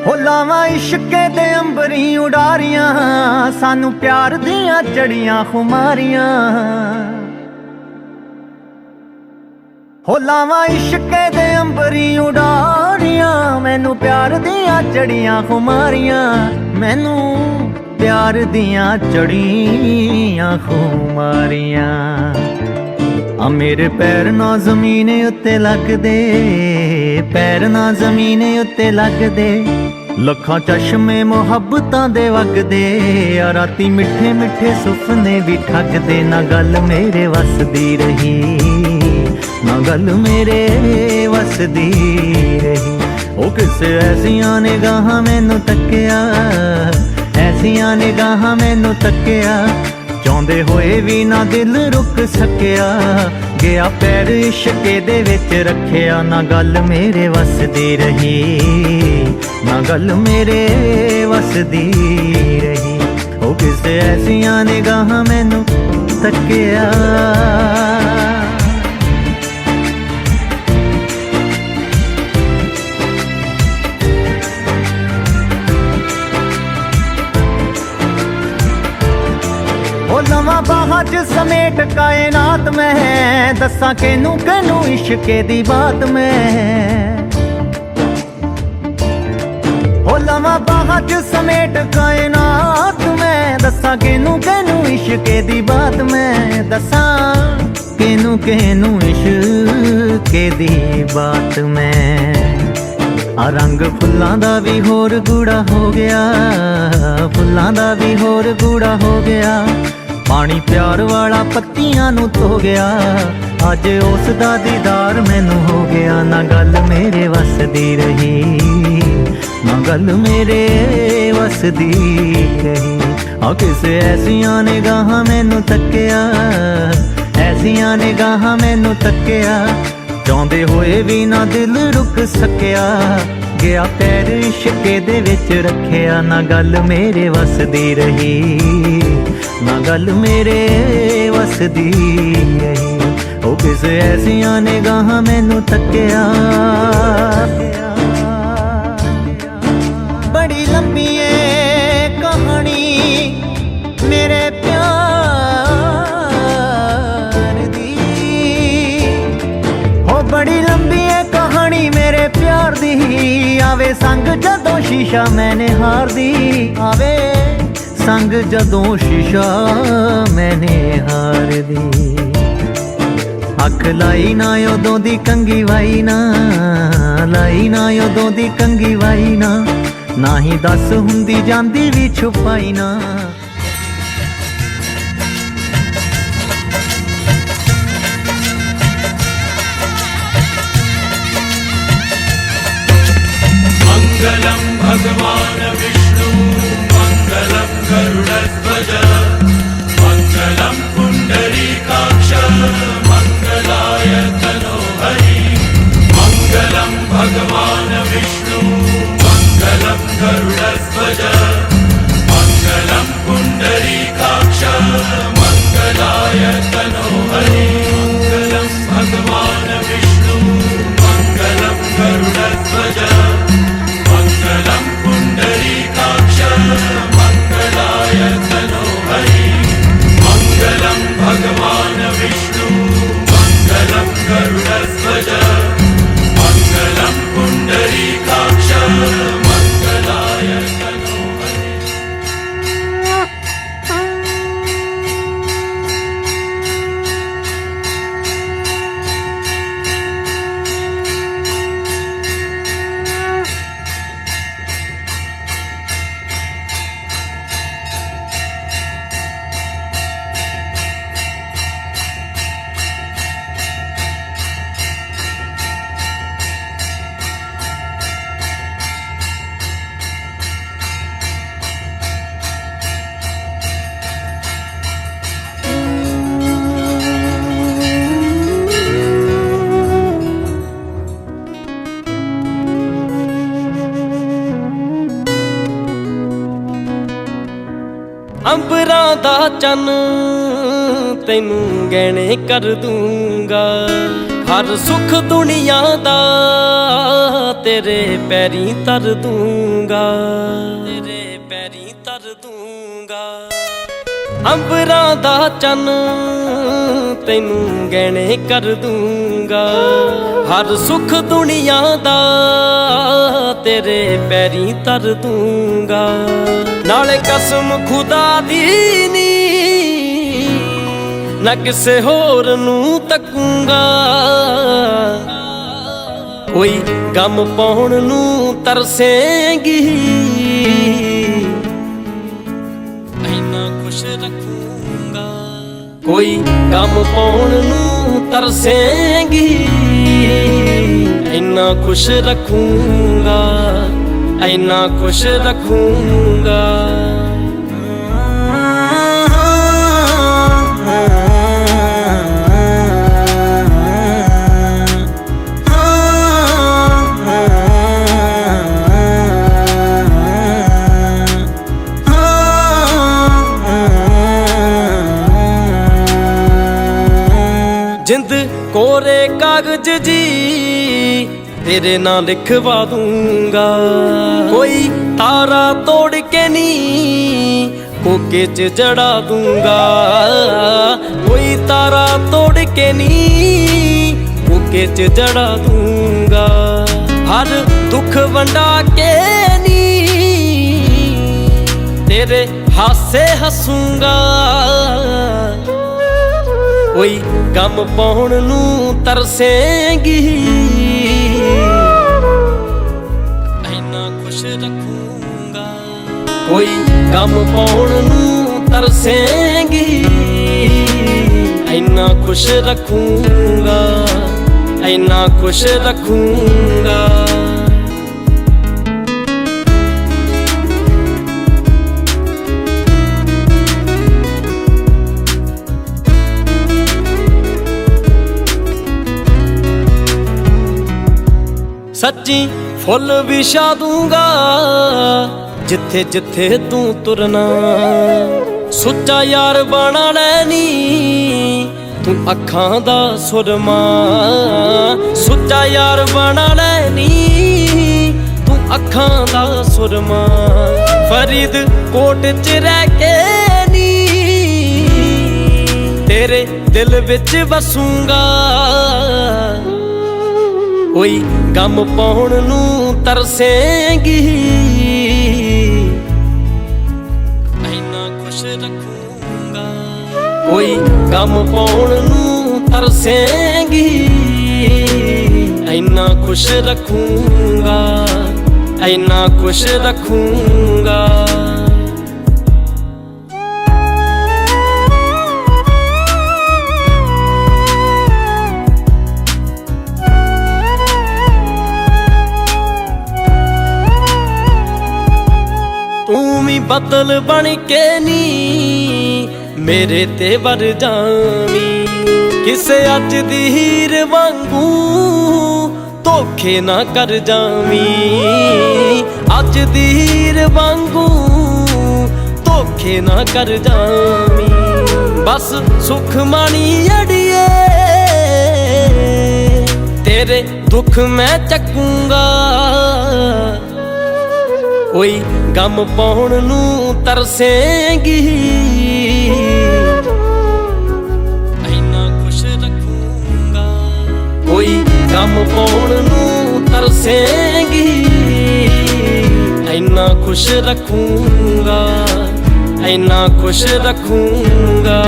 हो लावां इश्के दे अंबरी उडारियां, सानू प्यार दियां चढ़ियां खुमारियां। हो लावां इश्के दे अंबरी उडारियां, मैनू प्यार दियां चढ़ियां खुमारियां। मैनू प्यार दियां चढ़ियां खुमारियां। आ मेरे पैर ना जमीन उत्ते लगदे, पैर ना जमीन उत्ते लगदे। लखां चश्मे मुहब्बतां दे वगदे, आ राती मिठे मिठे सुपने भी ठगदे। ना गल मेरे वसदी रही, ना गल मेरे वसदी रही। ओ किसे ऐसियां निगाहां मैनू तक्किया, ऐसियां निगाहां मैनू तक्किया। चाहुंदे होए भी ना दिल रुक सकिया, गया पैर इश्के दे विच रखिया। ना गल मेरे वसदी रही, ना गल मेरे वसदी रही। ओ किसे ऐसियां निगाहां मैनू तक्किया। लवां बाहां च समेट कायनात में, दस्सां केनू केनू इश्के दी बात में। हो लवां बाहां च समेट कायनात में, दस्सां केनू केनू इश्के दी बात में। दस्सां केनू केनू इश्के दी बात में। आ रंग फुल्लां दा भी होर गूड़ा हो गया, फुल्लां दा भी होर गूड़ा हो गया। पानी प्यार वाला पत्तियां नू धो गया, अज उस दा दीदार मैनू हो गया। ना गल मेरे वसदी रही, ना गल मेरे वसदी रही। आ किसे ऐसियां निगाहां मैनू तक्किया, ऐसियां निगाहां मैनू तक्किया। चाहुंदे होए भी ना दिल रुक सकिया, गया पैर इश्के दे विच रखिया। ना गल मेरे वसदी रही, ना गल मेरे वसदी रही। ओ किसे ऐसियां निगाहां मैनू तक्किया। बड़ी लंबी है कहानी मेरे प्यार दी, हो बड़ी लंबी है कहानी मेरे प्यार दी। आवे संग जदों शीशा मैंने हार दी, आवे संग जदों शीशा मैंने हार दी। अख लाई ना उदों दी कंगी वाई ना, लाई ना उदों दी कंगी वाई ना। ਨਾ ਹੀ ਦੱਸ ਹੁੰਦੀ ਜਾਂਦੀ ਵੀ ਛੁਪਾਈ ਨਾ। मंगलम भगवान विष्णु मंगलम गरुड़ध्वज मंगलम पुंडरीकाक्ष मंगलाय तनोहरि। मंगलम भगवान विष्णु मंगलम गरुड़ध्वज मंगलम पुंडरीकाक्ष मंगलाय तनोहरि। मंगलम भगवान विष्णु मंगलम गरुड़ध्वज मंगलम पुंडरीकाक्ष मंगलाय तनोहरि। मंगलम भगवान विष्णु मंगलम गरुड़ध्वज मंगलम पुंडरीकाक्ष मंगलाय तनोहरि। ਅੰਬਰਾਂ ਦਾ ਚੰਨ ਤੈਨੂੰ ਗਹਿਣੇ ਕਰ ਦੂੰਗਾ, ਹਰ ਸੁੱਖ ਦੁਨੀਆ ਦਾ ਤੇਰੇ ਪੈਰੀਂ ਧਰ ਦੂੰਗਾ, ਤੇਰੇ ਪੈਰੀਂ ਧਰ ਦੂੰਗਾ। ਅੰਬਰਾਂ ਦਾ ਚੰਨ ਤੈਨੂੰ ਗਹਿਣੇ ਕਰ ਦੂੰਗਾ, ਹਰ ਸੁੱਖ ਦੁਨੀਆ ਦਾ ਤੇਰੇ ਪੈਰੀਂ ਧਰ ਦੂੰਗਾ। ਨਾਲੇ ਕਸਮ ਖੁਦਾ ਦੀ ਨੀ ਨਾ ਕਿਸੇ ਹੋਰ ਨੂੰ ਤੱਕੂੰਗਾ, ਕੋਈ ਗਮ ਪਾਉਣ ਨੂੰ ਤਰਸੇਂਗੀ ਇੰਨਾ ਖੁਸ਼ ਰੱਖੂੰਗਾ, ਕੋਈ ਗਮ ਪਾਉਣ ਨੂੰ ਤਰਸੇਂਗੀ ਇੰਨਾ ਖੁਸ਼ ਰੱਖੂੰਗਾ, ਇੰਨਾ ਖੁਸ਼ ਰੱਖੂੰਗਾ। जिंद कोरे कागज जी तेरे नाम लिखवा दूंगा, कोई तारा तोड़ के नी कोके च जड़ा दूंगा, कोई तारा तोड़ के नी कोके च जड़ा दूंगा। हर दुख वंडा के नी तेरे हासे हसूंगा, कोई गम पाउण नूं तरसेंगी ਇੰਨਾ खुश रखूंगा, कोई गम पाउण नूं तरसेंगी ਇੰਨਾ खुश रखूंगा, ਇੰਨਾ खुश रखूंगा। सच्ची फुल विछा दूंगा जिथे जिथे तू तुरना, सुच्चा यार बना लैनी तू अखां दा सुरमा, सुच्चा यार बना लैनी तू अखां दा सुरमा। फरीद कोट च रह के नी तेरे दिल विच वसूंगा, कोई गम पाउण नूं तरसेंगी ਇੰਨਾ खुश रखूंगा, कोई गम पाउण नूं तरसेंगी ਇੰਨਾ खुश रखूंगा, ਇੰਨਾ ਖੁਸ਼ ਰੱਖੂੰਗਾ। ਤੂੰ ਵੀ ਬੱਦਲ ਬਣ ਕੇ ਨੀ ਮੇਰੇ ਤੇ ਵਰ ਜਾਵੀਂ, ਕਿਸੇ ਅੱਜ ਦੀ ਹੀਰ ਵਾਂਗੂ ਧੋਖੇ ਨਾ ਕਰ ਜਾਵੀਂ, ਅੱਜ ਦੀ ਹੀਰ ਵਾਂਗੂ ਧੋਖੇ ਨਾ ਕਰ ਜਾਵੀਂ। ਬਸ ਸੁਖ ਮਾਣੀ ਅੜੀਏ ਤੇਰੇ ਦੁੱਖ ਮੈਂ ਚੱਕੂੰਗਾ। ਕੋਈ ਗਮ ਪਾਉਣ ਨੂੰ ਤਰਸੇਂਗੀ, ਇੰਨਾ ਖੁਸ਼ ਰੱਖੂੰਗਾ। ਕੋਈ ਗਮ ਪਾਉਣ ਨੂੰ ਤਰਸੇਂਗੀ, ਇੰਨਾ ਖੁਸ਼ ਰੱਖੂੰਗਾ, ਇੰਨਾ ਖੁਸ਼ ਰੱਖੂੰਗਾ।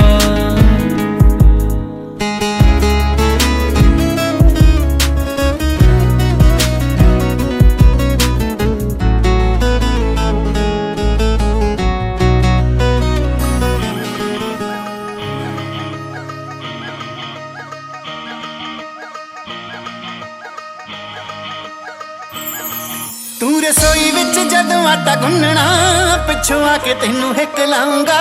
ਤੂੰ ਰਸੋਈ ਵਿੱਚ ਜਦੋਂ ਆਟਾ ਗੁੰਨਣਾ, ਪਿੱਛੋਂ ਆ ਕੇ ਤੈਨੂੰ ਹਿੱਕ ਲਾਉਂਗਾ।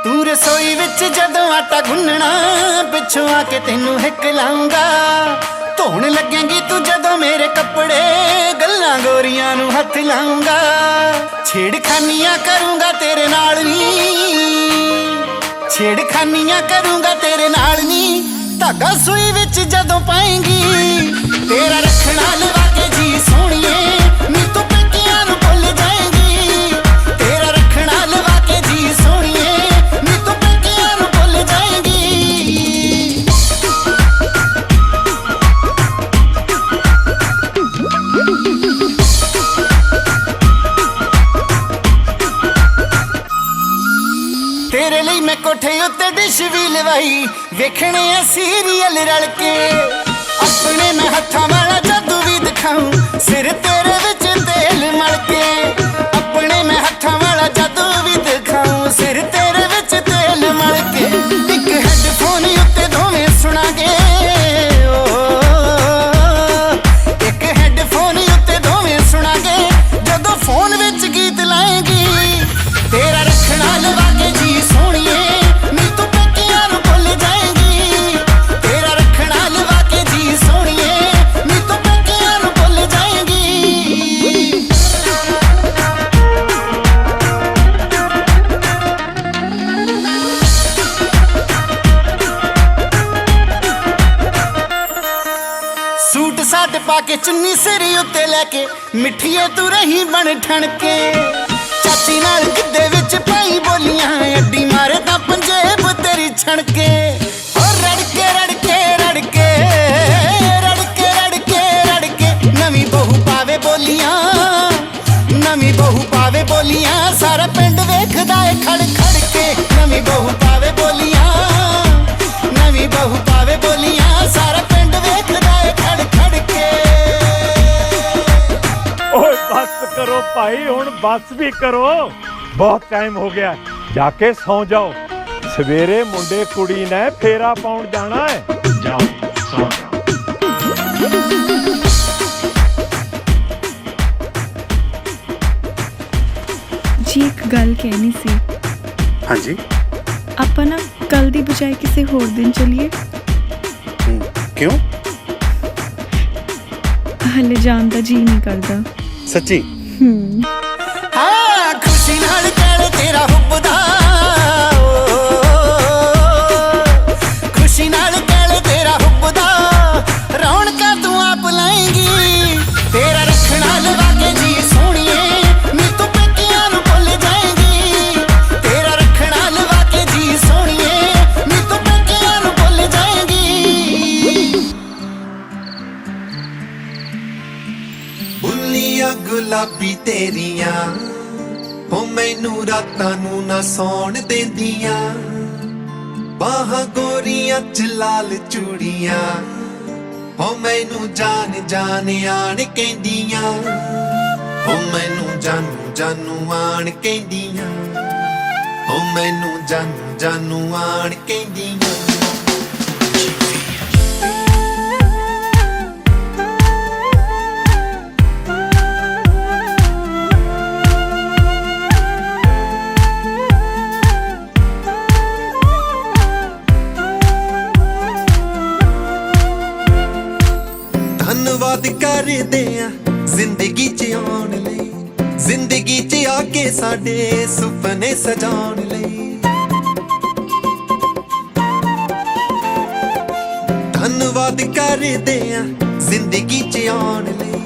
ਤੂੰ ਰਸੋਈ ਵਿੱਚ ਜਦੋਂ ਆਟਾ ਗੁੰਨਣਾ, ਪਿੱਛੋਂ ਆ ਕੇ ਤੈਨੂੰ ਹਿੱਕ ਲਾਉਂਗਾ। ਧੋਣ ਲੱਗੇਂਗੀ ਤੂੰ ਜਦੋਂ ਮੇਰੇ ਕੱਪੜੇ, ਗੱਲਾਂ ਗੋਰੀਆਂ ਨੂੰ ਹੱਥ ਲਾਉਂਗਾ। ਛੇੜਖਾਨੀਆਂ ਕਰੂੰਗਾ ਤੇਰੇ ਨਾਲ ਨੀ, ਛੇੜਖਾਨੀਆਂ ਕਰੂੰਗਾ ਤੇਰੇ ਨਾਲ ਨੀ। ਧਾਗਾ ਸੂਈ ਵਿੱਚ ਜਦੋਂ ਪਾਏਂਗੀ, ਤੇਰਾ ਰੱਖਣਾ ਲਵਾ ਕੇ ਜੀ ਸੋਹਣੀਏ, ਨੀ ਤੂੰ ਪੇਕਿਆਂ ਨੂੰ ਭੁੱਲ ਜਾਏਂਗੀ। ਤੇਰਾ ਰੱਖਣਾ ਲਵਾ ਕੇ ਜੀ ਸੋਹਣੀਏ, ਨੀ ਤੂੰ ਪੇਕਿਆਂ ਨੂੰ ਭੁੱਲ ਜਾਏਂਗੀ। ਤੇਰੇ ਲਈ ਮੈਂ ਕੋਠੇ ਉੱਤੇ ਡਿਸ਼ ਵੀ ਲਵਾਈ, ਵੇਖਣੇ ਆ ਸੀਰੀਅਲ ਰਲ ਕੇ। ਆਪਣੇ ਮੈਂ ਹੱਥਾਂ ਵਾਲਾ ਜਾਦੂ ਵੀ ਦਿਖਾਊਂ, ਸਿਰ ਤੇਰੇ ਵਿੱਚ ਤੇਲ ਮਲ ਕੇ। ਆਪਣੇ ਮੈਂ ਹੱਥਾਂ ਵਾਲਾ ਜਾਦੂ ਵੀ ਦਿਖਾਊਂ, ਸਿਰ ਤੇਰੇ ਵਿੱਚ ਤੇਲ ਮਲ ਕੇ। ਇੱਕ ਹੈੱਡਫੋਨ ਉੱਤੇ ਦੋਵੇਂ ਸੁਣਾਂਗੇ, ਇੱਕ ਹੈੱਡਫੋਨ ਉੱਤੇ ਦੋਵੇਂ ਸੁਣਾਂਗੇ। ਜਦੋਂ ਫੋਨ ਵਿੱਚ ਗੀਤ ਲਾਏਂਗੀ, ਤੇਰਾ ਰੱਖਣਾ ਲਵਾ ਕੇ ਜੀ ਸੋਹਣੀਏ, ਨੀ ਤੂੰ ਪੇਕਿਆਂ ਨੂੰ ਭੁੱਲ ਜਾਏਂਗੀ। ਤੇਰਾ ਰੱਖਣਾ ਲਵਾ ਕੇ ਜੀ ਸੋਹਣੀਏ, ਨੀ ਤੂੰ ਪੇਕਿਆਂ ਨੂੰ ਭੁੱਲ ਜਾਏਂਗੀ। ਸੂਟ ਸਾਟ ਪਾ ਕੇ ਚੁੰਨੀ ਸਿਰ ਉੱਤੇ ਲੈ ਕੇ, ਮਿੱਠੀਏ ਤੂੰ ਰਹੀ ਬਣ ਠਣ ਕੇ। ਚਾਚੀ ਨਾਲ ਗਿੱਧੇ ਵਿੱਚ ਪਾਈ ਬੋਲੀਆਂ, ਅੱਡੀ ਮਾਰੇ ਤਾਂ ਪੰਜੇਬ ਤੇਰੀ ਛਣਕੇ। ਓ ਰੜਕੇ ਰੜਕੇ ਰੜਕੇ ਰੜਕੇ ਰੜਕੇ ਰੜਕੇ, ਨਵੀਂ ਬਹੂ ਪਾਵੇ ਬੋਲੀਆਂ, ਨਵੀਂ ਬਹੂ ਪਾਵੇ ਬੋਲੀਆਂ। ਸਾਰਾ ਪਿੰਡ ਵੇਖਦਾ ਏ ਖੜ ਖੜ ਕੇ, ਨਵੀਂ ਬਹੂ ਪਾਵੇ ਬੋਲੀਆਂ, ਨਵੀਂ ਬਹੂ ਪਾਵੇ ਬੋਲੀਆਂ। ਸਾਰਾ ਪਿੰਡ ਵੇਖਦਾ ਏ ਖੜ ਖੜ ਕੇ। ਓਏ ਬਸ ਕਰੋ ਭਾਈ, ਹੁਣ ਬਸ ਵੀ ਕਰੋ, ਬਹੁਤ ਟਾਈਮ ਹੋ ਗਿਆ। ਜਾ ਕੇ ਸੌਂ ਜਾਓ, ਸਵੇਰੇ ਮੁੰਡੇ ਕੁੜੀ ਨੇ ਫੇਰਾ ਪਾਉਣ ਜਾਣਾ ਹੈ। ਜਾਓ ਸੌਂ ਜਾਓ। ਜੀ ਇੱਕ ਗੱਲ ਕਹਿਣੀ ਸੀ। ਹਾਂਜੀ ਆਪਾਂ ਨਾ ਕੱਲ ਦੀ ਬਜਾਏ ਕਿਸੇ ਹੋਰ ਦਿਨ ਚਲੀਏ। ਕਿਉਂ? ਹਲੇ ਜਾਣ ਦਾ ਜੀ ਨਹੀਂ ਕਰਦਾ। ਸੱਚੀ? ਹਾਂ ਖੁਸ਼ੀ ਨਾਲ ਕਹਿ ਤੇਰਾ ਹੁੱਬ ਦਾ, ਖੁਸ਼ੀ ਨਾਲ ਕਹਿ ਤੇਰਾ ਹੁੱਬ ਦਾ। ਰੌਣਕਾਂ ਤੂੰ ਆਪ ਲਾਏਂਗੀ, ਤੇਰਾ ਰੱਖਣਾ ਲਵਾ ਕੇ ਜੀ ਸੋਹਣੀਏ, ਨੀ ਤੂੰ ਪੇਕਿਆਂ ਨੂੰ ਭੁੱਲ ਜਾਏਂਗੀ। ਤੇਰਾ ਰੱਖਣਾ ਲਵਾ ਕੇ ਜੀ ਸੋਹਣੀਏ, ਨੀ ਤੂੰ ਪੇਕਿਆਂ ਨੂੰ ਭੁੱਲ ਜਾਏਂਗੀ। ਬੁੱਲੀਆਂ ਗੁਲਾਬੀ ਤੇਰੀਆਂ, ਉਹ ਮੈਨੂੰ ਰਾਤਾਂ ਨੂੰ ਨਾ ਸੌਣ ਦਿੰਦੀਆਂ। ਬਾਹਾਂ ਗੋਰੀਆਂ ਚ ਲਾਲ ਚੂੜੀਆਂ ਹੋ ਮੈਨੂੰ ਜਾਨ ਜਾਨ ਆਣ ਕਹਿੰਦੀਆਂ ਹੋ ਮੈਨੂੰ ਜਾਨੂ ਜਾਨੂ ਆਣ ਕਹਿੰਦੀਆਂ ਹੋ ਮੈਨੂੰ ਜਾਨੂ ਜਾਨੂ ਆਣ ਕਹਿੰਦੀਆਂ ਧੰਨਵਾਦ ਕਰਦੇ ਆ ਜ਼ਿੰਦਗੀ ਚ ਆਉਣ ਲਈ ਜ਼ਿੰਦਗੀ ਚ ਆ ਕੇ ਸਾਡੇ ਸੁਪਨੇ ਸਜਾਉਣ ਲਈ ਧੰਨਵਾਦ ਕਰਦੇ ਆ ਜ਼ਿੰਦਗੀ ਚ ਆਉਣ ਲਈ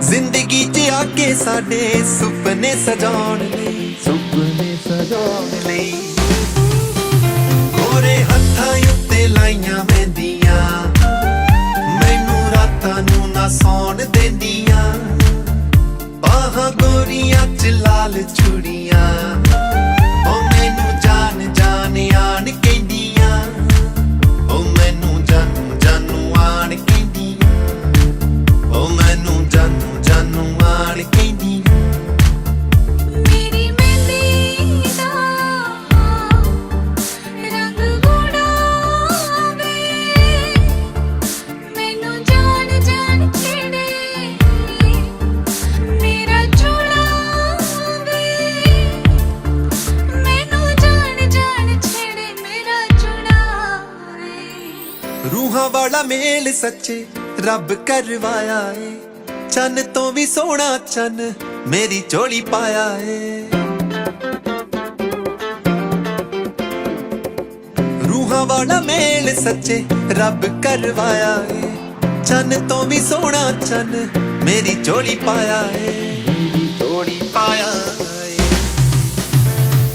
ਜ਼ਿੰਦਗੀ ਚ ਆ ਕੇ ਸਾਡੇ ਸੁਪਨੇ ਸਜਾਉਣ ਲਈ ਸੁਪਨੇ ਸਜਾਉਣ ਲਈ ਗੋਰੇ ਹੱਥਾਂ ਉੱਤੇ ਲਾਈਆਂ ਮਹਿੰਦੀਆਂ ਨੂੰ ਨਾ ਸੌਣ ਦਿੰਦੀਆਂ ਬਾਹਾਂ ਗੋਰੀਆਂ ਚ ਲਾਲ ਚੂੜੀਆਂ ਓ ਮੈਨੂੰ ਜਾਨ ਜਾਨ ਆਣ ਕਹਿੰਦੀਆਂ ਓ ਮੈਨੂੰ ਜਾਨੂ ਜਾਨੂ ਆਣ ਕਹਿੰਦੀਆਂ ਓ ਮੈਨੂੰ ਜਾਨੂ ਜਾਨੂ ਆਣ ਕਹਿੰਦੀਆਂ ਮੇਰੀ ਮਹਿੰਦੀ ਦਾ ਰੰਗ ਗੂੜਾ ਵੇ ਮੈਨੂੰ ਜਾਣ ਜਾਣ ਛੇੜੇ ਮੇਰਾ ਚੋਲਾ ਵੇ ਮੈਨੂੰ ਜਾਣ ਜਾਣ ਛੇੜੇ ਮੇਰਾ ਚੋਲਾ ਵੇ ਰੂਹਾਂ ਵਾਲਾ ਮੇਲ ਸੱਚੇ ਰੱਬ ਕਰਵਾਇਆ ਏ ਚੰਨ ਤੋਂ ਵੀ ਸੋਹਣਾ ਚੰਨ ਮੇਰੀ ਝੋਲੀ ਪਾਇਆ ਏ ਰੂਹਾਂ ਵਾਲਾ ਮੇਲ ਸੱਚੇ ਰੱਬ ਕਰਵਾਇਆ ਏ ਚੰਨ ਤੋਂ ਵੀ ਸੋਹਣਾ ਚੰਨ ਮੇਰੀ ਝੋਲੀ ਪਾਇਆ ਏ ਮੇਰੀ ਝੋਲੀ ਪਾਇਆ ਏ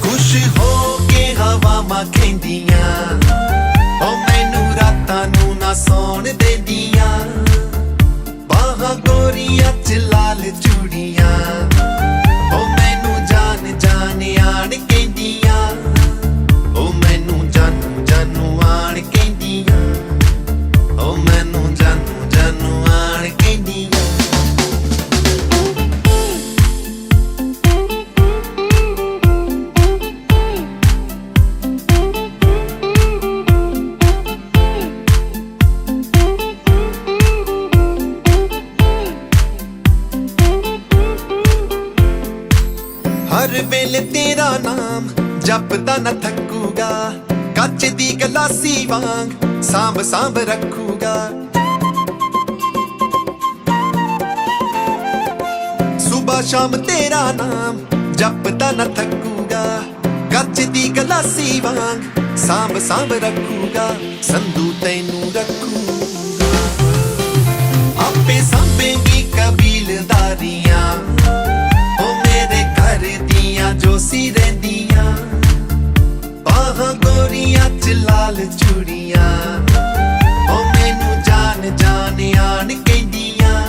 ਖੁਸ਼ ਹੋ ਕੇ ਹਵਾਵਾਂ ਕਹਿੰਦੀਆਂ ਓ ਮੈਨੂੰ ਰਾਤਾਂ ਨੂੰ ਨਾ ਸੌਣ ਦਿੰਦੀਆਂ ਬਾਹਾਂ ਗੋਰੀਆਂ ਚ ਲਾਲ ਚੂੜੀਆਂ ਓ ਮੈਨੂੰ ਜਾਨ ਜਾਨ ਆਣ ਕਹਿੰਦੀਆਂ ਓ ਮੈਨੂੰ ਜਾਨੂ ਜਾਨੂ ਆਣ ਕਹਿੰਦੀਆਂ ਓ ਮੈਨੂੰ ਜਾਨੂ ਜਾਨੂ ਆਣ ਕਹਿੰਦੀਆਂ ਹਰ ਵੇਲੇ ਤੇਰਾ ਨਾਮ ਜਪਦਾ ਨਾ ਥੱਕੂਗਾ ਕੱਚ ਦੀ ਗਲਾਸੀ ਵਾਂਗ ਸਾਂਭ ਸਾਂਭ ਰੱਖੂਗਾ ਸੁਬਹ ਸ਼ਾਮ ਤੇਰਾ ਨਾਮ ਜਪਦਾ ਨਾ ਥੱਕੂਗਾ ਕੱਚ ਦੀ ਗਲਾਸੀ ਵਾਂਗ ਸਾਂਭ ਸਾਂਭ ਰੱਖੂਗਾ ਸੰਧੂ ਤੈਨੂੰ ਰੱਖੂਗਾ ਆਪੇ ਸਾਂਭੇਗੀ ਕਬੀਲਦਾਰੀਆਂ ਓ ਮੇਰੇ ਘਰ ਦੀਆਂ ਜੋਸੀ ਰਹਿੰਦੀਆਂ ਬਾਹਾਂ ਗੋਰੀਆਂ ਚ ਲਾਲ ਚੂੜੀਆਂ ਓ ਮੈਨੂੰ ਜਾਨ ਜਾਨ ਆਣ ਕਹਿੰਦੀਆਂ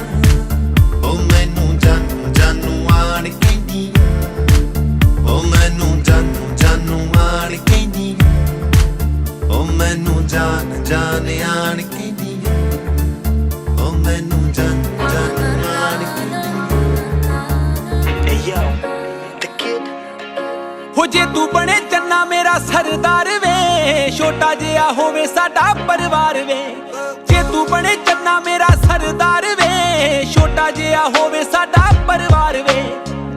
ਓ ਮੈਨੂੰ ਜਾਨੂ ਜਾਨੂ ਆਣ ਕਹਿੰਦੀਆਂ ਓ ਮੈਨੂੰ ਜਾਨੂ ਜਾਨੂ ਆਣ ਕਹਿੰਦੀਆਂ ਓ ਮੈਨੂੰ ਜਾਨ ਜਾਨ ਆਣ ਕਹਿੰਦੀਆਂ ਓ ਮੈਨੂੰ ਜਾਨੂ ਜਾਨੂ ਆਣ ਕਹਿੰਦੀਆਂ ਹੋ ਜੇ ਤੂੰ ਬਣੇ ਚੰਨਾ ਮੇਰਾ ਸਰਦਾਰ ਵੇ ਛੋਟਾ ਜਿਹਾ ਹੋਵੇ ਸਾਡਾ ਪਰਿਵਾਰ ਵੇ ਜੇ ਤੂੰ ਬਣੇ ਚੰਨਾ ਮੇਰਾ ਸਰਦਾਰ ਵੇ ਛੋਟਾ ਜਿਹਾ ਹੋਵੇ ਸਾਡਾ ਪਰਿਵਾਰ ਵੇ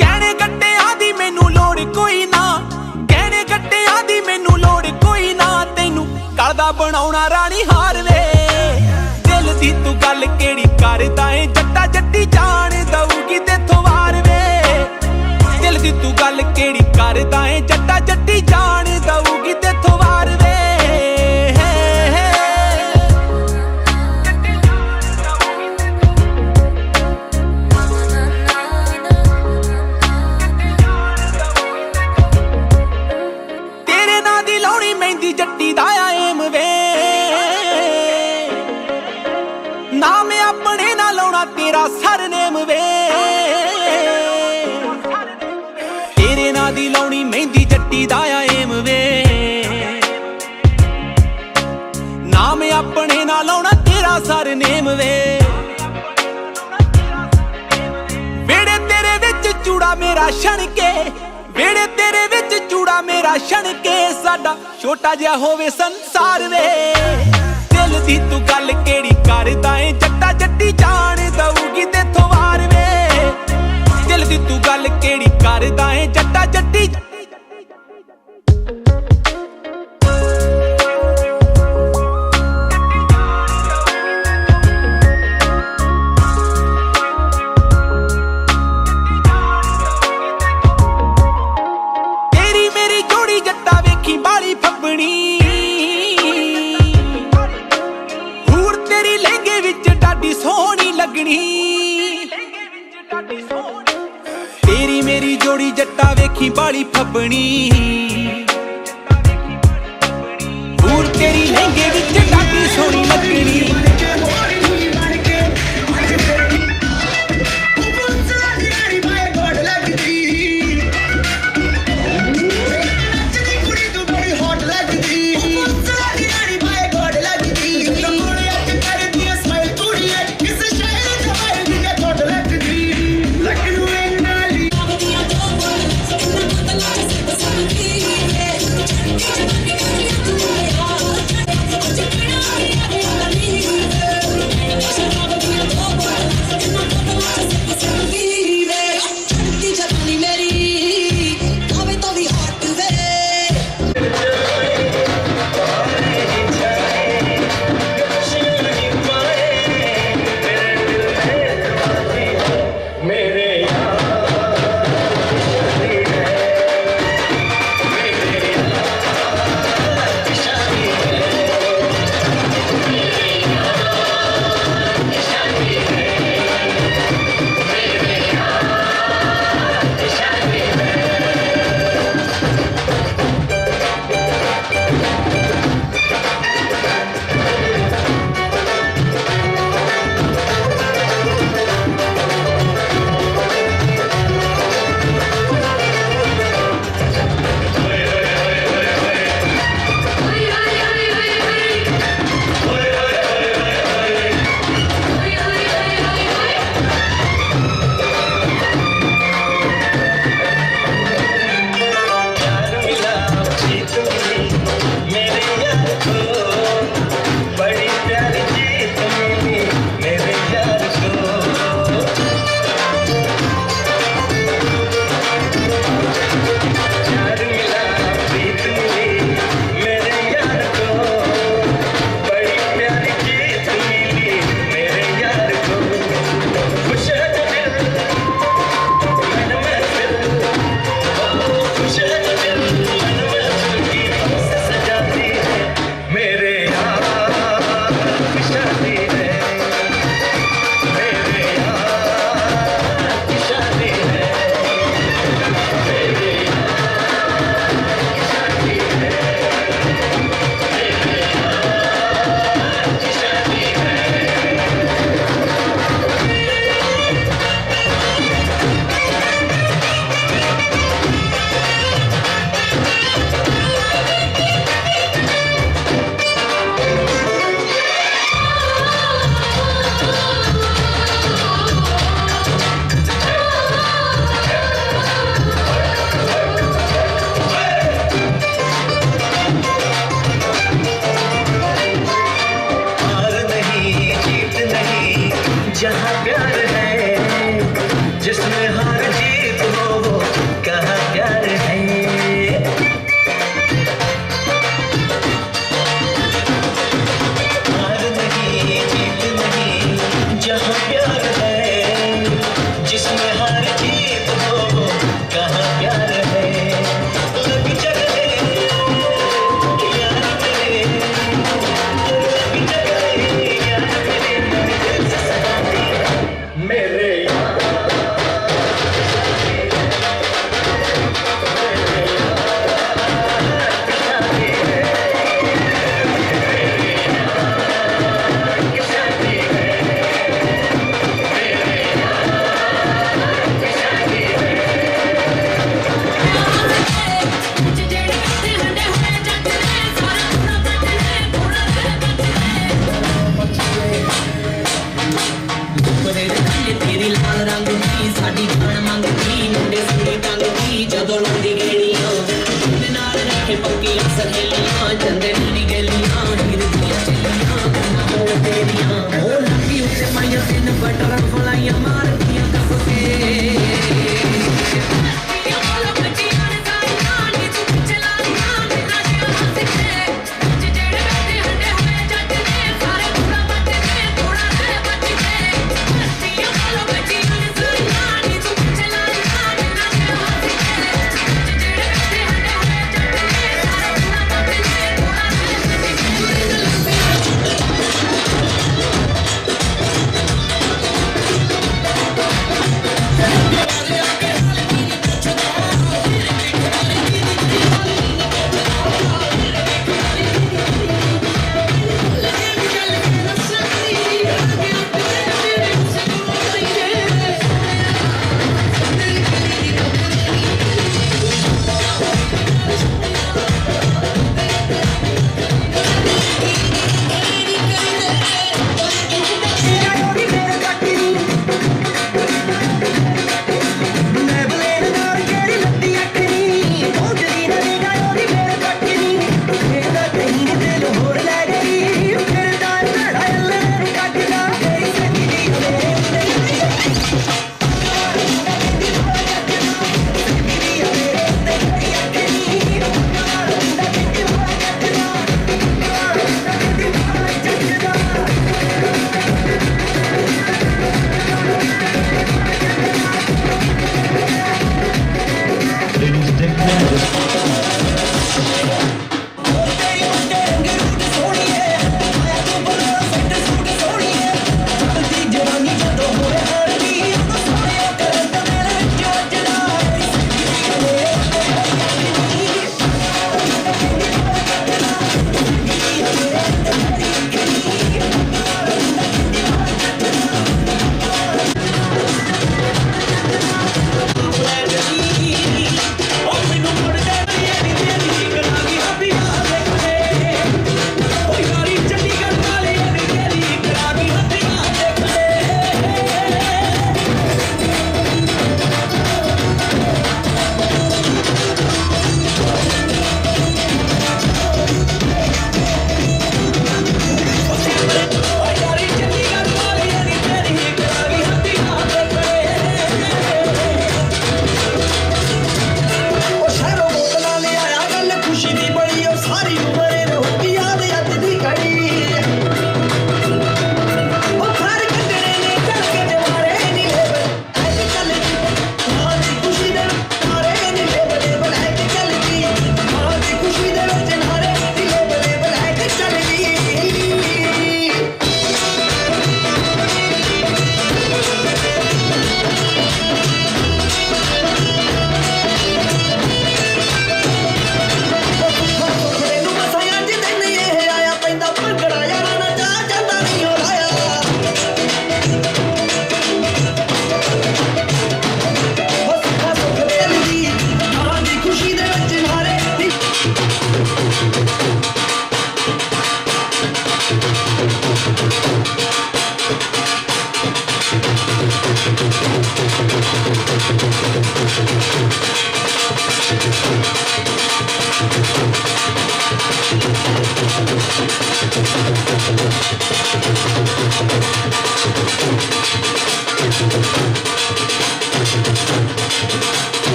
ਗਹਿਣੇ ਗੱਟਿਆਂ ਦੀ ਮੈਨੂੰ ਲੋੜ ਕੋਈ ਨਾ ਗਹਿਣੇ ਗੱਟਿਆਂ ਦੀ ਮੈਨੂੰ ਲੋੜ ਕੋਈ ਨਾ ਤੈਨੂੰ ਕਰਦਾ ਬਣਾਉਣਾ ਰਾਣੀ ਹਾਰ ਵੇ ਦਿਲ ਦੀ ਤੂੰ ਗੱਲ ਕਿਹੜੀ ਕਰਦਾ ਏ ਜੱਟਾ ਜੱਟੀ ਜਾਣ ਦਊਗੀ ਤੇਥੋਂ ਵਾਰ ਵੇ ਦਿਲ ਦੀ ਤੂੰ ਗੱਲ ਕਿਹੜੀ ਕਰਦਾ ਏ ਜੱਟਾ ਜੱਟੀ ਜਾਣ ਦਊਗੀ ਤੇਥੋਂ ਵਾਰ ਵੇ ਤੇਰੇ ਨਾਂ ਦੀ ਲਾਉਣੀ ਮਹਿੰਦੀ ਜੱਟੀ ਦਾ ਏਮ ਵੇ ਨਾਮ ਆਪਣੇ ਨਾਲ ਲਾਉਣਾ ਤੇਰਾ ਸਰਨੇਮ ਵੇ ਤੇਰੇ ਨਾਂ ਦੀ ਲਾਉਣੀ ਮਹਿੰਦੀ ਜੱਟੀ ਦਾ ਏਮ ਵੇ ਚੂੜਾ ਮੇਰਾ ਛਣ ਕੇ ਵੇੜੇ ਤੇਰੇ ਵਿੱਚ ਚੂੜਾ ਮੇਰਾ ਛਣ ਕੇ ਸਾਡਾ ਛੋਟਾ ਜਿਹਾ ਹੋਵੇ ਸੰਸਾਰ ਵੇ ਦਿਲ ਦੀ ਤੂੰ ਗੱਲ ਕਿਹੜੀ ਕਰਦਾ ਏ ਜੱਟਾ ਜੱਟੀ ਜਾਣ ਦਊਗੀ ਤੇਥੋਂ ਵਾਰ ਵੇ ਦਿਲ ਦੀ ਤੂੰ ਗੱਲ ਕਿਹੜੀ ਕਰਦਾ ਏ ਜੱਟਾ ਜੱਟੀ ਤੇਰੀ ਮੇਰੀ ਜੋੜੀ ਜੱਟਾ ਵੇਖੀ ਬਾਲੀ ਫੱਬਣੀ ਹੂਰ ਤੇਰੀ ਲਹਿੰਗੇ ਵਿੱਚ ਡਾਡੀ ਸੋਹਣੀ ਲੱਗਣੀ ਤੇਰੀ ਮੇਰੀ ਜੋੜੀ ਜੱਟਾ ਵੇਖੀ ਬਾਲੀ ਫੱਬਣੀ ਹੂਰ ਤੇਰੀ ਲਹਿੰਗੇ ਵਿੱਚ ਡਾਡੀ ਸੋਹਣੀ ਲੱਗਣੀ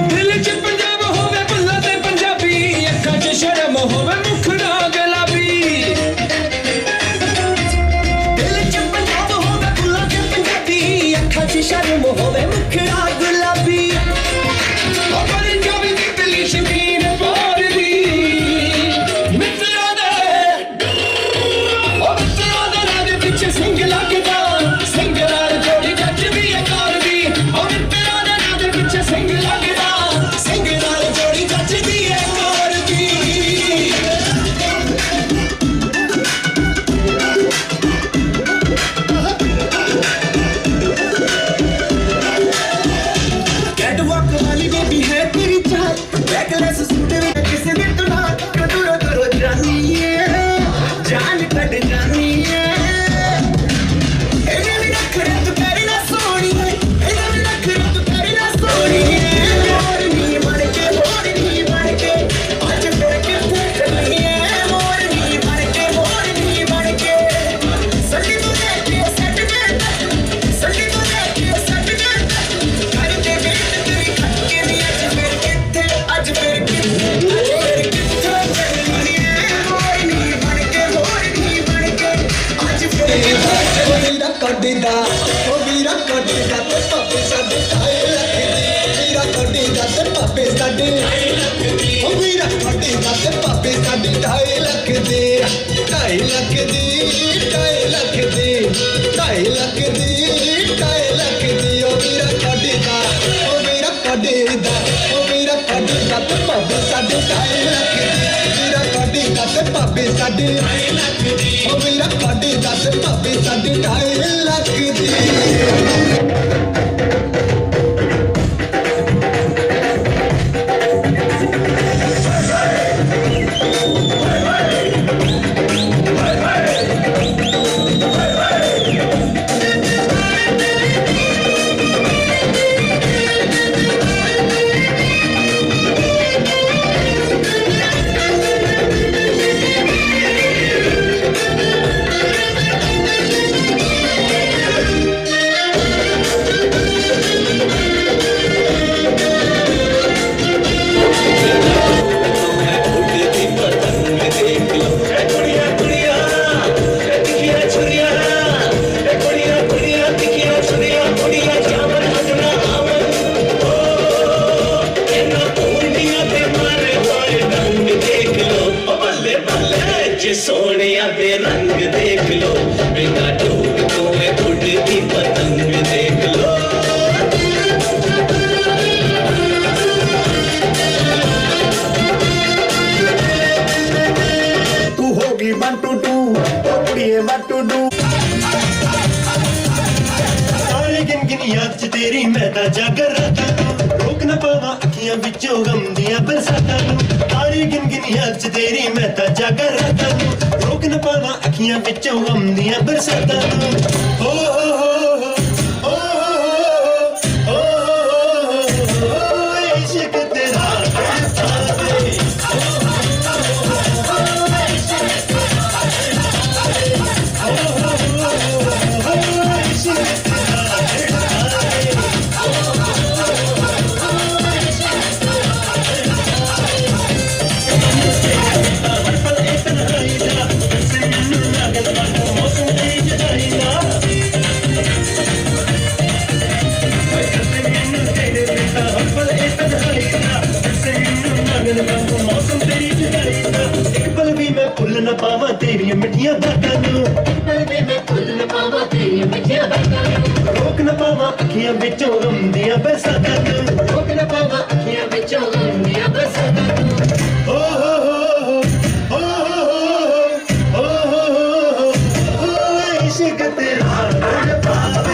ਦਿਲ 'ਚ ਪੰਜਾਬ ਹੋਵੇ ਸਾਡੇ 2.5 ਲੱਖ ਦੀ ਓ ਵੀਰਾ ਤੁਹਾਡੇ ਦਾ ਤੇ ਬਾਬੇ ਸਾਡੇ 2.5 ਲੱਖ ਦੇ 2.5 ਲੱਖ ਦੀ 2.5 ਲੱਖ ਦੀ 2.5 ਲੱਖ ਦੀ 2.5 ਲੱਖ ਦੀ ਓ ਵੀਰਾ ਤੁਹਾਡੇ ਦਾ ਓ ਵੀਰਾ ਤੁਹਾਡੇ ਦਾ ਓ ਵੀਰਾ ਤੁਹਾਡੇ ਦਾ ਤੇ ਬਾਬੇ ਸਾਡੇ 2.5 ਲੱਖ ਦੀ ਵੀਰਾ ਤੁਹਾਡੇ ਦਾ ਤੇ ਬਾਬੇ ਸਾਡੇ 2.5 ਲੱਖ ਦੀ ਓ ਵੀਰਾ ਤੁਹਾਡੇ ਦਾ ਤੇ ਬਾਬੇ ਸਾਡੇ 2.5 ਲੱਖ ਦੀ सोनिया दे रंग देख लो बिना डूब तो मैं उड़ती पतंग देख लो तू होगी 1 to 2 कुड़िए 1 to 2 सारे गिन याद च तेरी मैं तां जागर रातां रोक न पावां अखियां विचों गम दियां बरसातां सारे गिन याद च तेरी मैं तां जागर रातां रोक न पावां अखियां विचों गम दियां बरसातां हो इश्क तेरा मौसम तेरी जुदाई दा एक पल भी मैं भुल न पावां तेरियां मिठियां बातां नूं एक पल भी मैं भुल न पावां तेरियां मिठियां बातां नूं रोक न पावां अखियां विचों गम दियां बरसातां नूं रोक न पावां अखियां विचों गम दियां बरसातां नूं हो इश्क तेरा पावे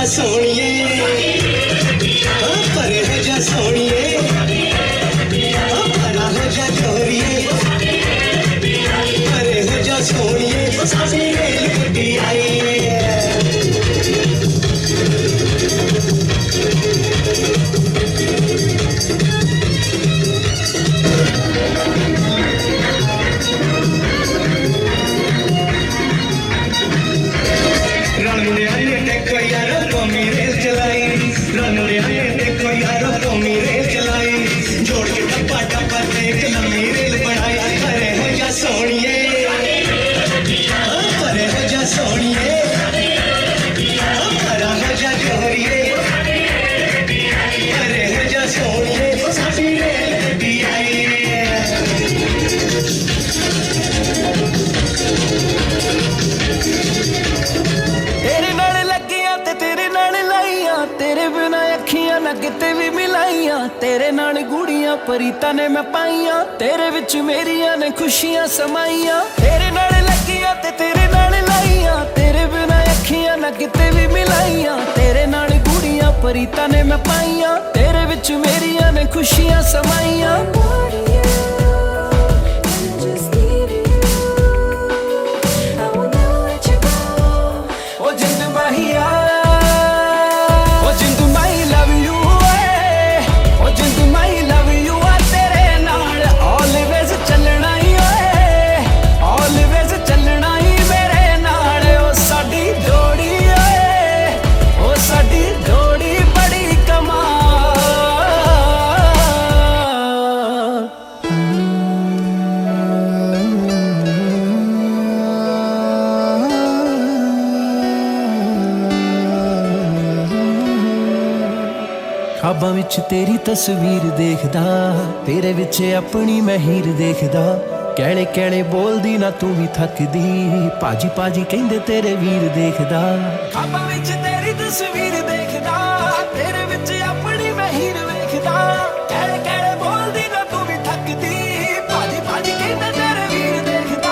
सोनिए परे हो जा सोनिए परा हो जा जोरिए परे हो जा सोनिए सासी रेल गड्डी आई तेरे नाल गुड़ियां परीता ने मैं पाइयां तेरे विच मेरियां ने खुशियां समाइयां तेरे नाल लगियां ते तेरे नाल लाइयां तेरे बिना अखियां ना किते भी मिलाइयां तेरे नाल गुड़ियां परीता ने मैं पाइयां तेरे विच मेरियां ने खुशियां समाइयां just need you ख्वाबां विच तेरी तस्वीर देखदा, तेरे विच अपनी मैं हीर देखदा। कहले कहले बोलदी ना तू भी थकदी, पाजी पाजी कहंदे तेरे वीर देखदा। ख्वाबां विच तेरी तस्वीर देखदा, तेरे विच अपनी मैं हीर देखदा। कहले कहले बोलदी ना तू भी थकदी, पाजी पाजी कहंदे तेरे वीर देखदा।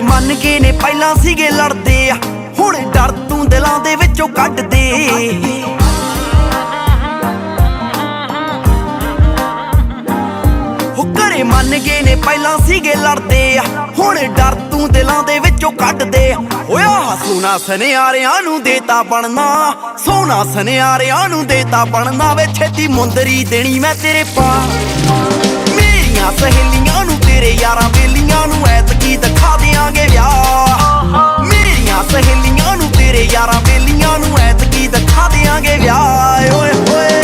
ਮੰਨ ਗਏ ਨੇ ਪਹਿਲਾਂ ਸੀਗੇ ਲੜਦੇ ਆ, ਹੁਣ ਡਰ ਤੂੰ ਦਿਲਾਂ ਦੇ ਵਿੱਚੋਂ ਕੱਢ ਦੇ। ਉਹ ਘਰੇ ਮੰਨ ਗਏ ਨੇ ਪਹਿਲਾਂ ਸੀਗੇ ਲੜਦੇ ਆ, ਹੁਣ ਡਰ ਤੂੰ ਦਿਲਾਂ ਦੇ ਵਿੱਚੋਂ ਕੱਢ ਦੇ। ਓਏ ਆਹ ਸੋਨਾ ਸੁਨਿਆਰਿਆਂ ਨੂੰ ਦੇਤਾ ਬਣਨਾ, ਸੋਨਾ ਸੁਨਿਆਰਿਆਂ ਨੂੰ ਦੇਤਾ ਬਣਨਾ। ਵੇ ਛੇਤੀ ਮੁੰਦਰੀ ਦੇਣੀ ਮੈਂ ਤੇਰੇ ਪਾ, ਮੇਰੀਆਂ ਸਹੇਲੀਆਂ ਨੂੰ ਤੇਰੇ ਯਾਰਾਂ ਬੇਲੀਆਂ ਨੂੰ ਐਤਕੀ ਦਿਖਾ ਦਿਆਂਗੇ ਵਿਆਹ। ਮੇਰੀਆਂ ਸਹੇਲੀਆਂ ਨੂੰ ਤੇਰੇ ਯਾਰਾਂ ਬੇਲੀਆਂ ਨੂੰ ਐਤਕੀ ਦਿਖਾ ਦਿਆਂਗੇ ਵਿਆਹ। ਓਏ ਹੋਏ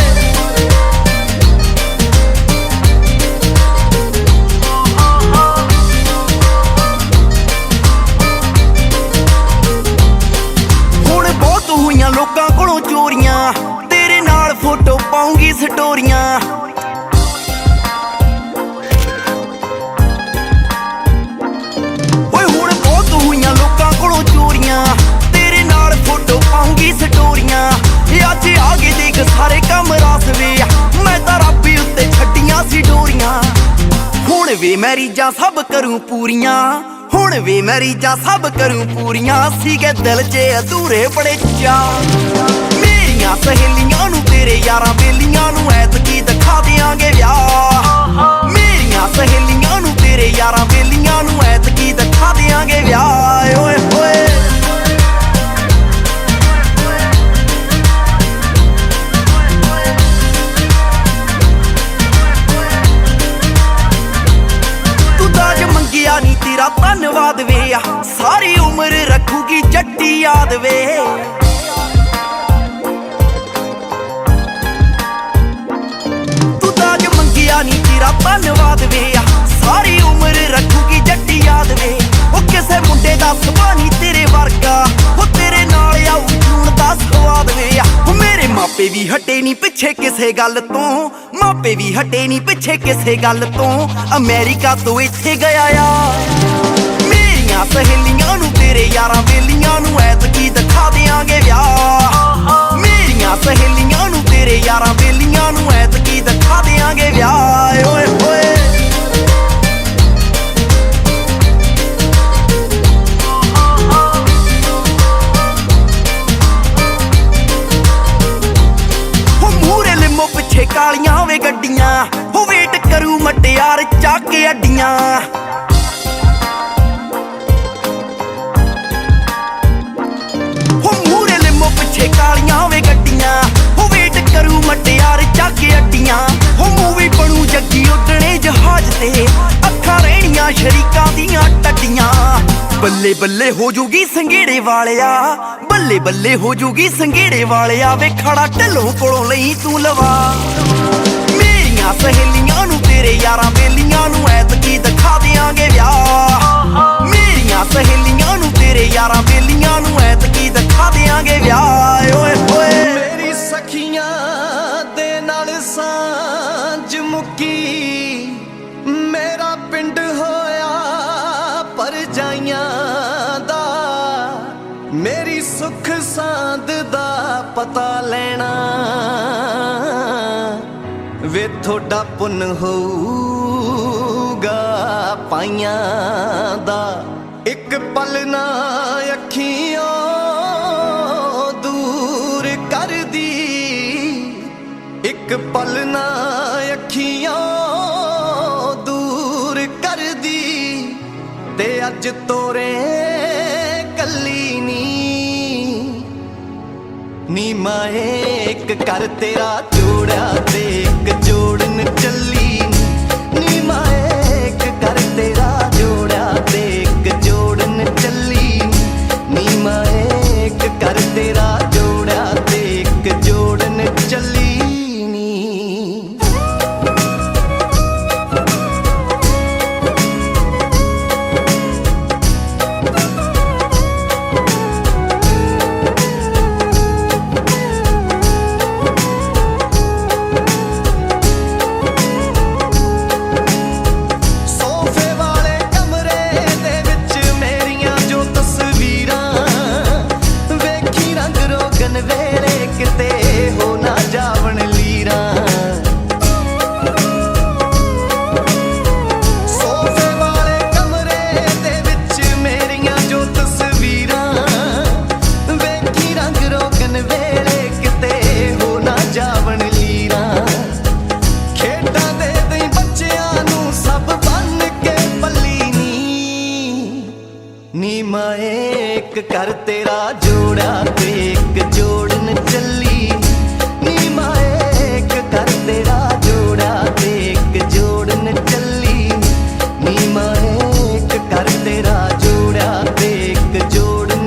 ਹੁਣ ਬਹੁਤ ਹੋਈਆਂ ਲੋਕਾਂ ਕੋਲੋਂ ਚੋਰੀਆਂ, ਤੇਰੇ ਨਾਲ ਫੋਟੋ ਪਾਉਂਗੀ ਸਟੋਰੀਆਂ। ਤੇਰੇ ਨਾਲ ਫੋਟੋ ਪਾਉਂਗੀ ਸਟੋਰੀਆਂ। ਅੱਜ ਆ ਗਏ ਦੇਖ ਸਾਰੇ ਕੰਮ ਰਾਸ ਵੇ, ਮੈਂ ਤਾਂ ਰੱਬ ਉੱਤੇ ਛੱਡੀਆਂ ਸੀ ਡੋਰੀਆਂ। ਹੁਣ ਵੇ ਮੈਂ ਰੀਝਾਂ ਸਭ ਕਰੂੰ ਪੂਰੀਆਂ, ਹੁਣ ਵੇ ਮੈਂ ਰੀਝਾਂ ਸਭ ਕਰੂੰ ਪੂਰੀਆਂ। ਸੀਗੇ ਦਿਲ 'ਚ ਅਧੂਰੇ ਬੜੇ ਚਾਅ, ਮੇਰੀਆਂ ਸਹੇਲੀਆਂ ਨੂੰ ਤੇਰੇ ਯਾਰਾਂ ਬੇਲੀਆਂ ਨੂੰ ਐਤਕੀ ਦਿਖਾ ਦਿਆਂਗੇ ਵਿਆਹ। ਮੇਰੀਆਂ ਸਹੇਲੀਆਂ ਨੂੰ ਤੇਰੇ ਯਾਰਾਂ ਬੇਲੀਆਂ ਨੂੰ ਐਤਕੀ ਦਿਖਾ ਦਿਆਂਗੇ ਵਿਆਹ। ਓਏ ਹੋਏ ਮੰਗਿਆ ਨੀ ਤੇਰਾ ਧੰਨਵਾਦ ਵੇ, ਸਾਰੀ ਉਮਰ ਰੱਖੂਗੀ ਜੱਟੀ ਯਾਦ ਵੇ। ਤੂੰ ਤਾਜ ਮੰਗਿਆ ਨੀ ਤੇਰਾ ਧੰਨਵਾਦ ਵੇ, ਸਾਰੀ ਉਮਰ ਰੱਖੂਗੀ ਜੱਟੀ ਯਾਦ ਵੇ। ਉਹ ਕਿਸੇ ਮੁੰਡੇ ਦਾ ਸੁਭਾਅ ਨੀ ਤੇਰੇ ਵਰਗਾ, ਉਹ ਤੇਰੇ ਨਾਲ ਆਊ ਜੂਣ ਦਾ ਸਵਾਦ ਵੇ। ਉਹ ਮੇਰੇ ਮਾਪੇ ਵੀ ਹਟੇ ਨੀ ਪਿੱਛੇ ਕਿਸੇ ਗੱਲ ਤੋਂ, ਮਾਪੇ ਵੀ ਹਟੇ ਨੀ ਪਿੱਛੇ ਕਿਸੇ ਗੱਲ ਤੋਂ। ਅਮਰੀਕਾ ਤੋਂ ਇੱਥੇ ਗਿਆ ਆ, ਮੇਰੀਆਂ ਸਹੇਲੀਆਂ ਨੂੰ ਤੇਰੇ ਯਾਰਾਂ ਬੇਲੀਆਂ ਨੂੰ ਐਤਕੀ ਦਿਖਾ ਦਿਆਂਗੇ ਵਿਆਹ। ਮੇਰੀਆਂ ਸਹੇਲੀਆਂ ਨੂੰ ਤੇਰੇ ਯਾਰਾਂ ਬੇਲੀਆਂ ਨੂੰ ਐਤਕੀ ਦਿਖਾ ਦਿਆਂਗੇ ਵਿਆਹ। ਓਏ ਹੋਏ ਪਿੱਛੇ ਕਾਲੀਆਂ ਵੇ ਗੱਡੀਆਂ, ਉਹ ਵੇਟ ਕਰੂ ਮਟਿਆਰ ਚੱਕ ਕੇ ਅੱਡੀਆਂ। ਉਹ ਮੂਹਰੇ ਲਿਮੋ ਪਿੱਛੇ ਕਾਲੀਆਂ ਵੇ ਗੱਡੀਆਂ, ਉਹ ਵੇਟ ਕਰੂ ਮਟਿਆਰ ਚੱਕ ਕੇ ਅੱਡੀਆਂ। ਉਹ ਮੂਵੀ ਬਣੂ ਜੱਗੀ ਉੱਡਣੇ ਜਹਾਜ਼ ਤੇ, ਅੱਖਾਂ ਰਹਿਣੀਆਂ ਸ਼ਰੀਕਾਂ ਦੀਆਂ ਟੱਡੀਆਂ। ਬੱਲੇ ਬੱਲੇ ਹੋ ਜੂਗੀ ਸੰਘੇੜੇ ਵਾਲਿਆ, ਬੱਲੇ ਬੱਲੇ ਹੋ ਜੂਗੀ ਸੰਘੇੜੇ ਵਾਲਿਆ। ਵੇ ਖੜਾ ਢੱਲੋਂ ਕੋਲੋਂ ਲਈ ਤੂੰ ਲਵਾ, ਮੇਰੀਆਂ ਸਹੇਲੀਆਂ ਨੂੰ ਤੇਰੇ ਯਾਰਾਂ ਬੇਲੀਆਂ ਨੂੰ ਐਤਕੀ ਦਿਖਾ ਦਿਆਂਗੇ ਵਿਆਹ। ਮੇਰੀਆਂ ਸਹੇਲੀਆਂ ਨੂੰ ਤੇਰੇ ਯਾਰਾਂ ਬੇਲੀਆਂ ਨੂੰ ਐਤਕੀ ਦਿਖਾ ਦਿਆਂਗੇ ਵਿਆਹ। ਓਏ ਹੋਏ ਮੇਰੀ ਸਖੀਆਂ ਦੇ ਨਾਲ ਸਾਂਝ ਮੁੱਕੀ, ਮੇਰਾ ਪਿੰਡ ਹੋਇਆ ਪਰਜਾਈਆਂ ਦਾ। ਮੇਰੀ ਸੁੱਖ ਸਾਂਦ ਦਾ ਪਤਾ ਲੈਣਾ, ਵੇ ਥੋੜਾ ਪੁੰਨ ਹੋਊਗਾ ਪਾਈਆਂ ਦਾ। ਇੱਕ ਪਲ ਨਾ ਅੱਖੀਆਂ ਦੂਰ ਕਰਦੀ, ਇੱਕ ਪਲ ਨਾ ਅੱਖੀਆਂ ਦੂਰ ਕਰਦੀ। ਤੇ ਅੱਜ ਤੋਰੇ नी माए एक कर तेरा जोड़ा ते एक जोड़न चली नी माए एक कर तेरा जोड़ा ते एक जोड़न चली नी माए एक कर तेरा जोड़ा ते एक जोड़न चली नी नी माए एक कर तेरा जोड़ा ते एक जोड़न चली नी माए एक कर तेरा जोड़ा ते एक जोड़न चली नी माए एक कर तेरा जोड़ा ते एक जोड़न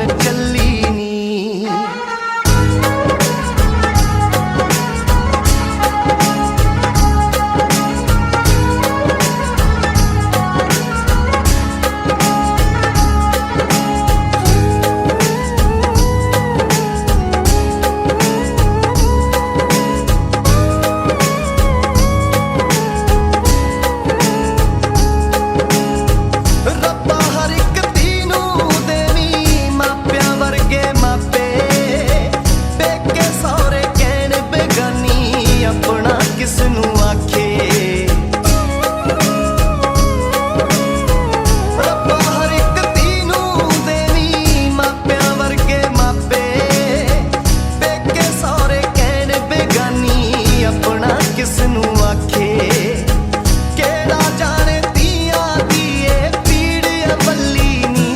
चली नी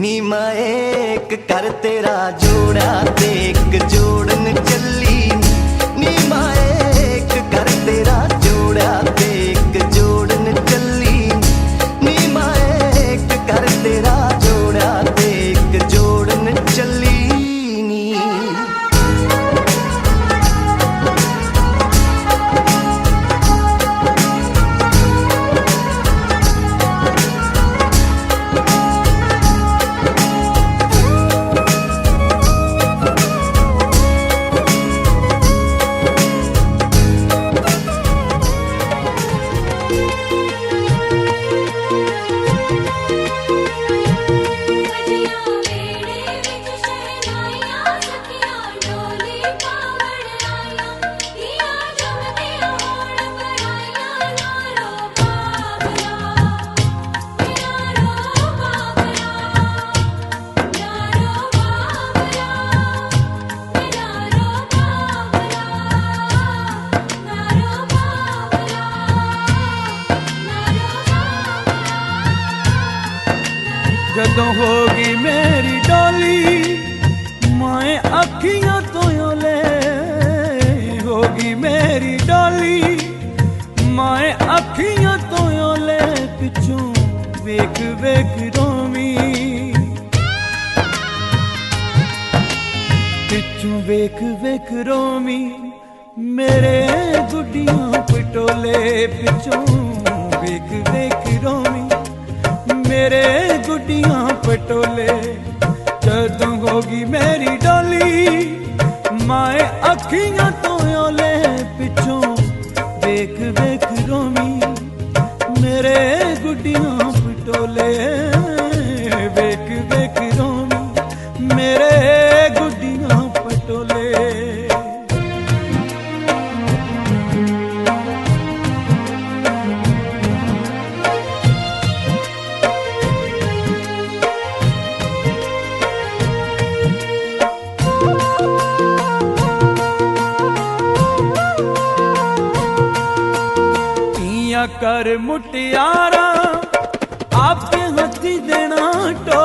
नी माए एक कर तेरा जोड़ा ते एक जोड़न चली नी माए एक कर तेरा जोड़ा ते एक जोड़न चली नी माए एक कर तेरा जोड़ा ते एक जोड़न चली नी जदों होगी मेरी डोली माए अखियां तो ओले होगी मेरी डोली माए अखियां तो ओले पिछों वेख वेख रोमी पिछों वेख वेख रोमी मेरे गुड्डियां पटोले पिछों वेख वेख रोमी मेरे गुड्डियां पटोले जदों होगी मेरी डोली माए अखियां तो ओले पिछों वेख वेख रोमी मेरे गुड्डियां पटोले वेख वेख रोमी मेरे गुड्डियां पटोले कर मुटियारा आपके हथी देना टो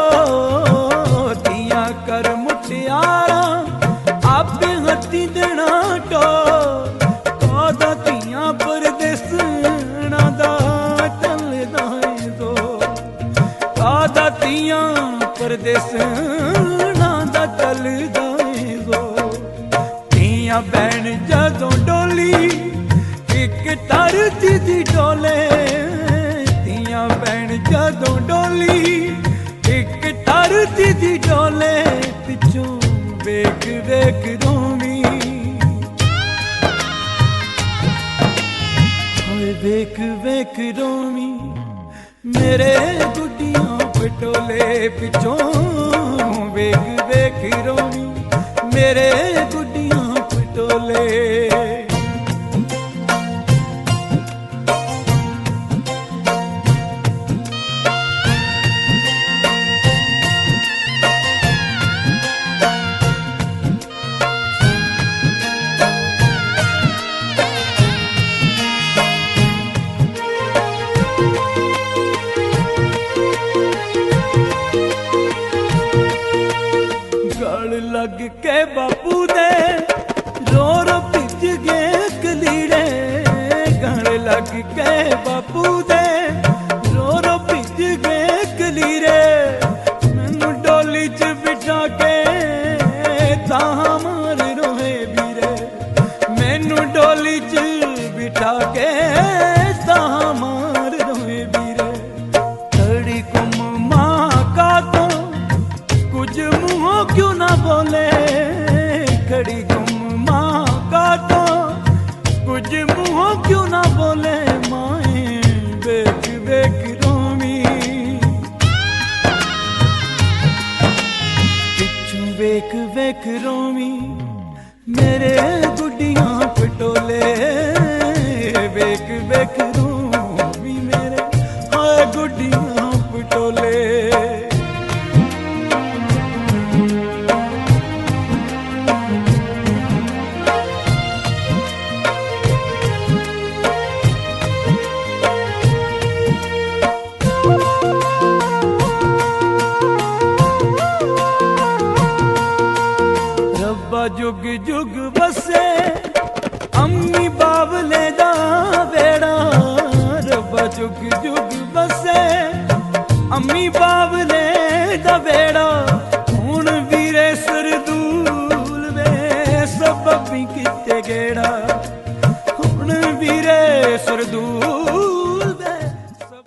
दिया कर मुटियारा यारा आपे हत्ती देना टोर कादा तियां परदेसना दा चलदा है दो कादा तियां परदेसना दा चलदा है दो तियां बैन जदों डोली एक तरती दी डोले तियां बैन जदों डोली एक तरती दी डोले पिछों वेख वेख रोवी होए वेख वेख रोवी मेरे गुड्डियां पटोले पिछों वेख वेख रोवी मेरे गुड्डियां पटोले लग के बापू दे रो रो भिज गए कलीड़े गल लग के बापू दे रो रो भिज गए कलीरे मैनू डोली च बिठा के तां मार रोए बीरे मैनू डोली च बिठा के तां मार रोए बीरे थड़ी कुम मां का तो कुछ मुँहों क्यों ना बोले खड़ी गुम माँ का तो कुछ मुँहों क्यों ना बोले माए बेक बेक रोमी पिछू बेक बेक रोमी मेरे गुड्डियां पटोले बेक बेक रोमी मेरे हाय गुड्डियां पटोले जुग जुग बसे अम्मी बाबले दा बेड़ा रब्बा जुग जुग बसे अम्मी बाबले दा बेड़ा हुण वीरे सरदूल वे सबबी किते गेड़ा हुण वीरे सरदूल